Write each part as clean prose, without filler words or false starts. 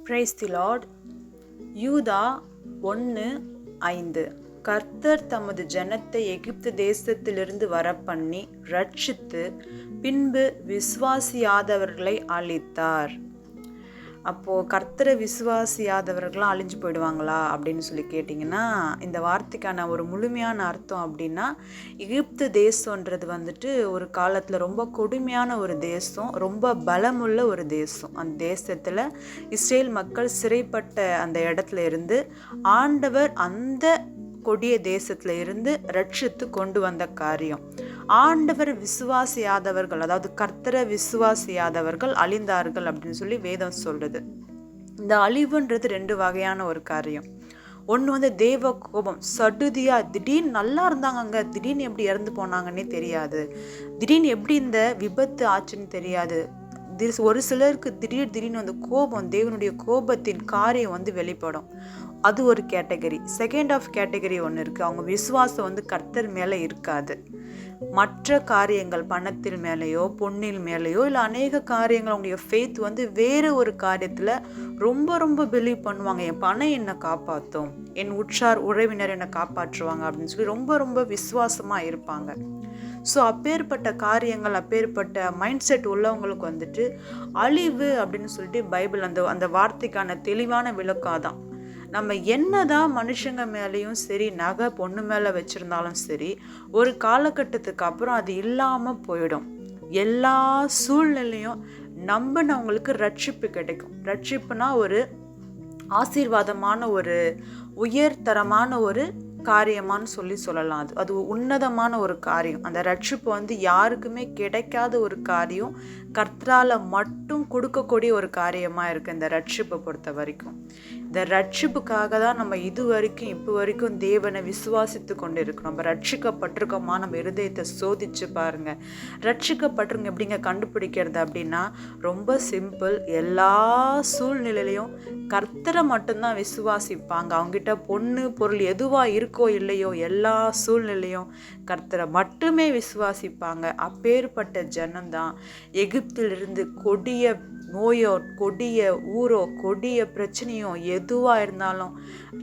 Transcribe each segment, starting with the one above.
Praise the Lord. யூதா 1:5. கர்த்தர் தமது ஜனத்தை எகிப்து தேசத்திலிருந்து வரப்பண்ணி ரட்சித்து பின்பு விசுவாசியாதவர்களை அழித்தார். அப்போது கர்த்தரை விசுவாசியாதவர்களாம் அழிஞ்சு போயிடுவாங்களா அப்படின்னு சொல்லி கேட்டிங்கன்னா, இந்த வார்த்தைக்கான ஒரு முழுமையான அர்த்தம் அப்படின்னா, எகிப்து தேசன்றது ஒரு காலத்தில் ரொம்ப கொடுமையான ஒரு தேசம், ரொம்ப பலமுள்ள ஒரு தேசம். அந்த தேசத்தில் இஸ்ரேல் மக்கள் சிறைப்பட்ட அந்த இடத்துல இருந்து ஆண்டவர் அந்த கொடிய தேசத்துல இருந்து ரட்சித்து கொண்டு வந்த காரியம். ஆண்டவர் விசுவாசியாதவர்கள், அதாவது கர்த்தரை விசுவாசியாதவர்கள் அழிந்தார்கள் அப்படின்னு சொல்லி வேதம் சொல்லுது. இந்த அழிவுன்றது 2 வகையான ஒரு காரியம். ஒன்று தேவ கோபம், சடுதியா திடீர்னு நல்லா இருந்தாங்க, திடீர்னு எப்படி இறந்து போனாங்கன்னே தெரியாது, திடீர்னு எப்படி இந்த விபத்து ஆச்சுன்னு தெரியாது. ஒரு சிலருக்கு திடீர்னு கோபம், தேவனுடைய கோபத்தின் காரியம் வெளிப்படும். அது ஒரு கேட்டகரி. செகண்ட் ஆஃப் கேட்டகரி ஒன்று இருக்குது. அவங்க விசுவாசம் கர்த்தர் மேலே இருக்காது. மற்ற காரியங்கள், பணத்தில் மேலேயோ பொன்னில் மேலேயோ இல்லை அநேக காரியங்கள், அவங்களுடைய ஃபெய்த் வேறு ஒரு காரியத்தில் ரொம்ப பிலீவ் பண்ணுவாங்க. என் பணம் என்னை காப்பாற்றும், என் உறவினர் என்னை காப்பாற்றுவாங்க அப்படின்னு சொல்லி ரொம்ப விசுவாசமாக இருப்பாங்க. ஸோ அப்பேற்பட்ட காரியங்கள், அப்பேற்பட்ட மைண்ட் செட் உள்ளவங்களுக்கு அழிவு அப்படின்னு சொல்லிட்டு பைபிள் அந்த வார்த்தைக்கான தெளிவான விளக்காதான். நம்ம என்னதான் மனுஷங்க மேலேயும் சரி, நகை பொண்ணு மேலே வச்சுருந்தாலும் சரி, ஒரு காலகட்டத்துக்கு அப்புறம் அது இல்லாமல் போயிடும். எல்லா சூழ்நிலையும் நம்பினவங்களுக்கு ரட்சிப்பு கிடைக்கும். ரட்சிப்புனா ஒரு ஆசீர்வாதமான, ஒரு உயர்தரமான ஒரு காரியமானு சொல்லலாம். அது உன்னதமான ஒரு காரியம். அந்த ரட்சிப்பு யாருக்குமே கிடைக்காத ஒரு காரியம், கர்த்தரால் மட்டும் கொடுக்கக்கூடிய ஒரு காரியமாக இருக்குது இந்த ரட்சிப்பை பொறுத்த வரைக்கும். இந்த ரட்சிப்புக்காக தான் நம்ம இப்போ வரைக்கும் தேவனை விசுவாசித்து கொண்டு இருக்கிறோம். நம்ம ரட்சிக்கப்பட்டிருக்கோமா, நம்ம இருதயத்தை சோதிச்சு பாருங்க. ரட்சிக்கப்பட்டிருங்க எப்படிங்க கண்டுபிடிக்கிறது அப்படின்னா, ரொம்ப சிம்பிள். எல்லா சூழ்நிலையிலையும் கர்த்தரை மட்டும்தான் விசுவாசிப்பாங்க. அவங்ககிட்ட பொண்ணு பொருள் எதுவாக இருக்கோ இல்லையோ, எல்லா சூழ்நிலையும் கர்த்தரை மட்டுமே விசுவாசிப்பாங்க. அப்பேற்பட்ட ஜனம்தான் எகிப்திலிருந்து கொடிய நோயோ, கொடிய ஊரோ, கொடிய பிரச்சனையோ எதுவாக இருந்தாலும்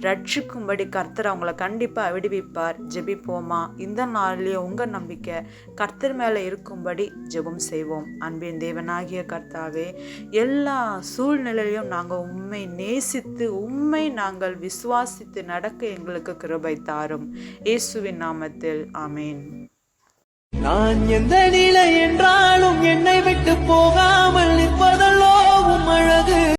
ரட்சிக்கும்படி கர்த்தர் அவங்கள கண்டிப்பாக விடுவிப்பார். ஜெபிப்போமா? இந்த நாளிலேயே உங்கள் நம்பிக்கை கர்த்தர் மேலே இருக்கும்படி ஜெபம் செய்வோம். அன்பின் தேவனாகிய கர்த்தாவே, எல்லா சூழ்நிலையிலும் நாங்கள் உம்மை நேசித்து, உம்மை நாங்கள் விசுவாசித்து நடக்க எங்களுக்கு கிருபை தாரும். இயேசுவின் நாமத்தில் ஆமேன். நான் எந்த நிலை என்றாலும் என்னை விட்டு போகாமல் நிற்பதல்லோ உம் அழகு.